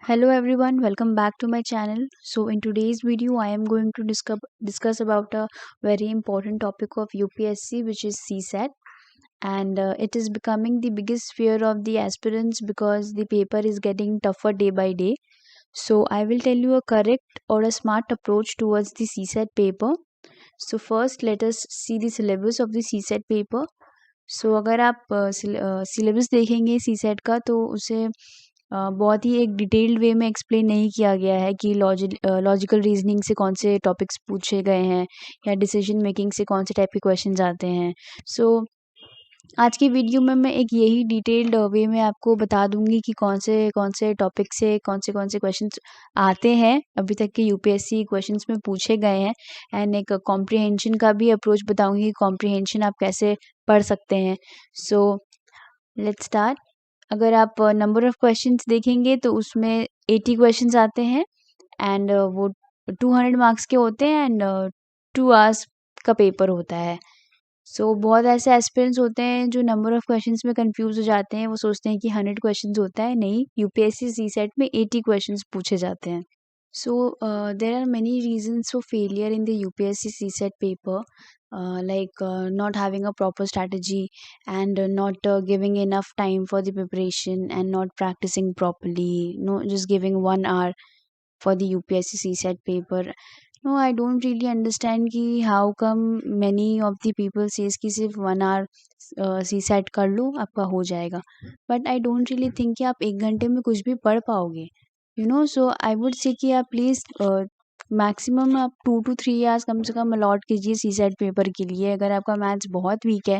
Hello everyone, welcome back to my channel. So in today's video I am going to discuss about a very important topic of UPSC, which is CSAT, and it is becoming the biggest fear of the aspirants because the paper is getting tougher day by day. So I will tell you a correct or a smart approach towards the CSAT paper. So first let us see the syllabus of the CSAT paper. सो अगर आप syllabus देखेंगे CSAT का तो उसे बहुत ही एक detailed वे में explain नहीं किया गया है कि लॉजिकल रीजनिंग से कौन से टॉपिक्स पूछे गए हैं या डिसीजन मेकिंग से कौन से टाइप के क्वेश्चंस आते हैं। सो आज की वीडियो में मैं एक यही डिटेल्ड वे में आपको बता दूंगी कि कौन से टॉपिक से कौन से क्वेश्चंस आते हैं अभी तक के यूपीएससी क्वेश्चंस में पूछे गए हैं, एंड एक कॉम्प्रिहेंशन का भी अप्रोच बताऊंगी कि कॉम्प्रिहेंशन आप कैसे पढ़ सकते हैं। So let's start. अगर आप नंबर ऑफ क्वेश्चंस देखेंगे तो उसमें 80 क्वेश्चंस आते हैं, एंड वो 200 मार्क्स के होते हैं, एंड 2 आवर्स का पेपर होता है। सो बहुत ऐसे एस्पिरेंट्स होते हैं जो नंबर ऑफ क्वेश्चंस में कंफ्यूज हो जाते हैं। वो सोचते हैं कि 100 क्वेश्चंस होता है, नहीं, यूपीएससी सीसेट में 80 क्वेश्चंस पूछे जाते हैं। So there are many reasons for failure in the UPSC CSAT paper, like not having a proper strategy, and not giving enough time for the preparation, and not practicing properly, no, just giving 1 hour for the UPSC CSAT paper. No, I don't really understand कि how come many of the people says कि सिर्फ 1 hour CSAT कर लो आपका हो जाएगा, but I don't really think कि आप 1 घंटे में कुछ भी पढ़ पाओगे, so I would say कि आप प्लीज़ मैक्सिमम आप 2 to 3 hours कम से कम अलॉट कीजिए सीसेट पेपर के लिए। अगर आपका मैथ्स बहुत वीक है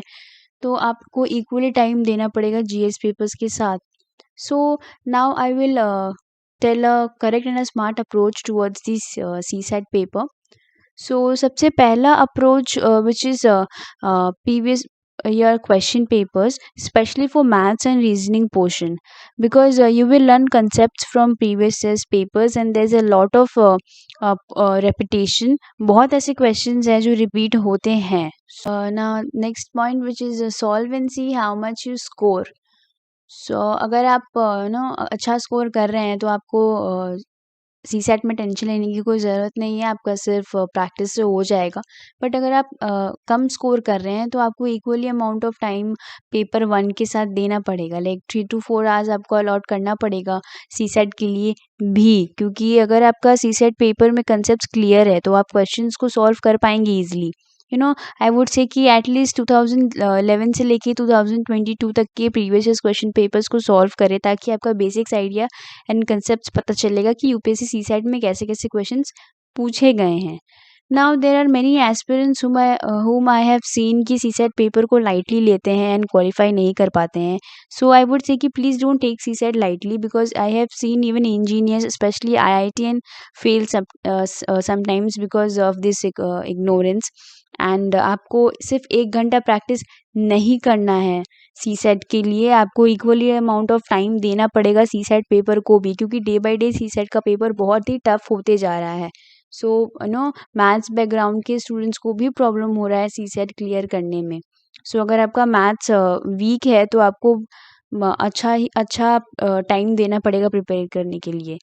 तो आपको इक्वली टाइम देना पड़ेगा जीएस पेपर्स के साथ। So now I will tell a correct and a smart approach towards this CSAT paper. So सबसे पहला approach which is previous your question papers, especially for maths and reasoning portion, because you will learn concepts from previous years papers, and there's a lot of repetition. बहुत ऐसे questions हैं जो repeat होते हैं। Now next point, which is solve and see how much you score. So अगर आप अच्छा score कर रहे हैं तो आपको सीसेट में टेंशन लेने की कोई ज़रूरत नहीं है, आपका सिर्फ प्रैक्टिस से हो जाएगा। बट अगर आप कम स्कोर कर रहे हैं तो आपको equally amount of time paper 1 के साथ देना पड़ेगा, लाइक 3 to 4 आवर्स आपको अलॉट करना पड़ेगा सीसेट के लिए भी, क्योंकि अगर आपका सीसेट पेपर में कंसेप्ट क्लियर है तो आप क्वेश्चंस को सॉल्व कर पाएंगे ईजिली। आई वुड से कि एटलीस्ट 2011 से लेके 2022 तक के प्रीवियस ईयर्स क्वेश्चन पेपर्स को सॉल्व करें, ताकि आपका बेसिक्स आइडिया एंड कंसेप्ट पता चलेगा कि यूपीएससी सीसेट में कैसे कैसे क्वेश्चंस पूछे गए हैं। Now there are many aspirants whom I have seen कि सीसेट पेपर को लाइटली लेते हैं एंड क्वालिफाई नहीं कर पाते हैं। सो आई वुड से कि please don't take CSAT lightly, because I have seen even engineers specially IITian fail sometimes because of this ignorance. And आपको सिर्फ 1 घंटा प्रैक्टिस नहीं करना है सीसेट के लिए, आपको इक्वली अमाउंट ऑफ टाइम देना पड़ेगा सीसेट पेपर को भी, क्योंकि डे बाय डे सीसेट का पेपर बहुत ही टफ होते जा रहा है। सो मैथ्स बैकग्राउंड के स्टूडेंट्स को भी प्रॉब्लम हो रहा है सीसेट क्लियर करने में। सो अगर आपका मैथ्स वीक है तो आपको अच्छा टाइम देना पड़ेगा प्रिपेयर करने के लिए।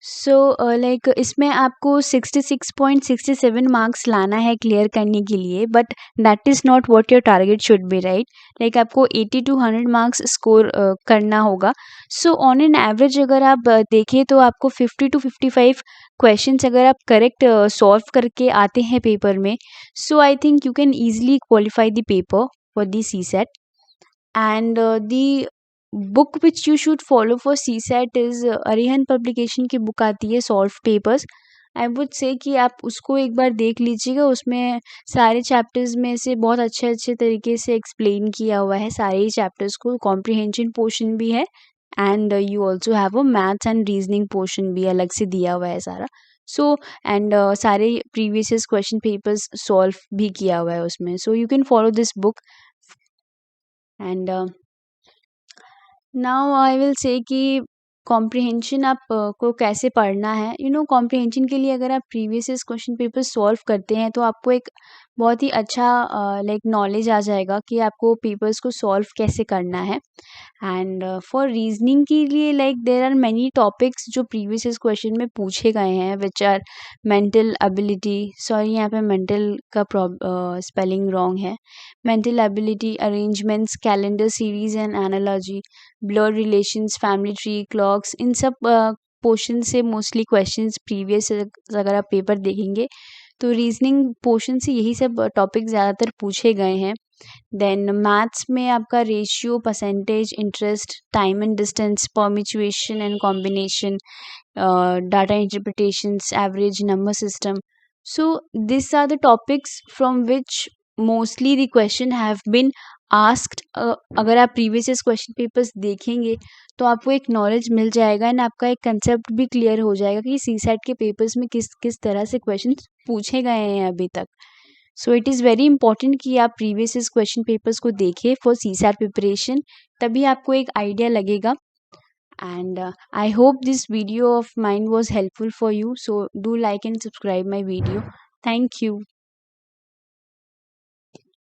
सो लाइक इसमें आपको 66.67 मार्क्स लाना है क्लियर करने के लिए, but that is not what your target should be, right. Like आपको 80 to 100 मार्क्स स्कोर करना होगा। सो ऑन एन एवरेज अगर आप देखें तो आपको 50 to 55 क्वेश्चंस अगर आप करेक्ट सॉल्व करके आते हैं पेपर में, so I think you can easily qualify the paper for the CSAT. And the book which you should follow for CSAT is Arihant publication की बुक आती है solve papers. I would say कि आप उसको एक बार देख लीजिएगा, उसमें सारे चैप्टर्स में से बहुत अच्छे अच्छे तरीके से एक्सप्लेन किया हुआ है सारे ही चैप्टर्स को, कॉम्प्रिहेंशन पोर्शन भी है, and you also have a maths and reasoning portion भी अलग से दिया हुआ है सारा। सो एंड सारे प्रीवियस क्वेश्चन पेपर्स सॉल्व भी किया हुआ है उसमें। So you can follow this book. And now I will say कि कॉम्प्रिहेंशन आप को कैसे पढ़ना है। कॉम्प्रिहेंशन के लिए अगर आप प्रीवियस क्वेश्चन पेपर सॉल्व करते हैं तो आपको एक बहुत ही अच्छा लाइक नॉलेज आ जाएगा कि आपको पेपर्स को सॉल्व कैसे करना है। एंड फॉर रीजनिंग के लिए like there are many topics जो प्रीवियस क्वेश्चन में पूछे गए हैं, which are mental ability, sorry यहाँ पे मेंटल का स्पेलिंग रॉन्ग है, mental ability, arrangements, calendar series and analogy, blood relations, family tree, clocks, इन सब पोर्शन से मोस्टली क्वेश्चंस प्रीवियस अगर आप पेपर देखेंगे तो रीजनिंग पोर्शन से यही सब टॉपिक ज़्यादातर पूछे गए हैं। देन मैथ्स में आपका ratio, percentage, interest, time and distance, permutation and combination, data interpretations, average, number system. So these are the topics from which mostly the question have been asked. अगर आप प्रीवियस क्वेश्चन पेपर्स देखेंगे तो आपको एक knowledge मिल जाएगा and आपका एक concept भी क्लियर हो जाएगा कि सी सेट के पेपर्स में किस किस तरह से क्वेश्चन पूछे गए हैं अभी तक. So it is very important कि आप प्रीवियस क्वेश्चन पेपर्स को देखिए फॉर सी सैट प्रिपरेशन, तभी आपको एक आइडिया लगेगा. And I hope this video of mine was helpful for you, so do like and subscribe my video. Thank you.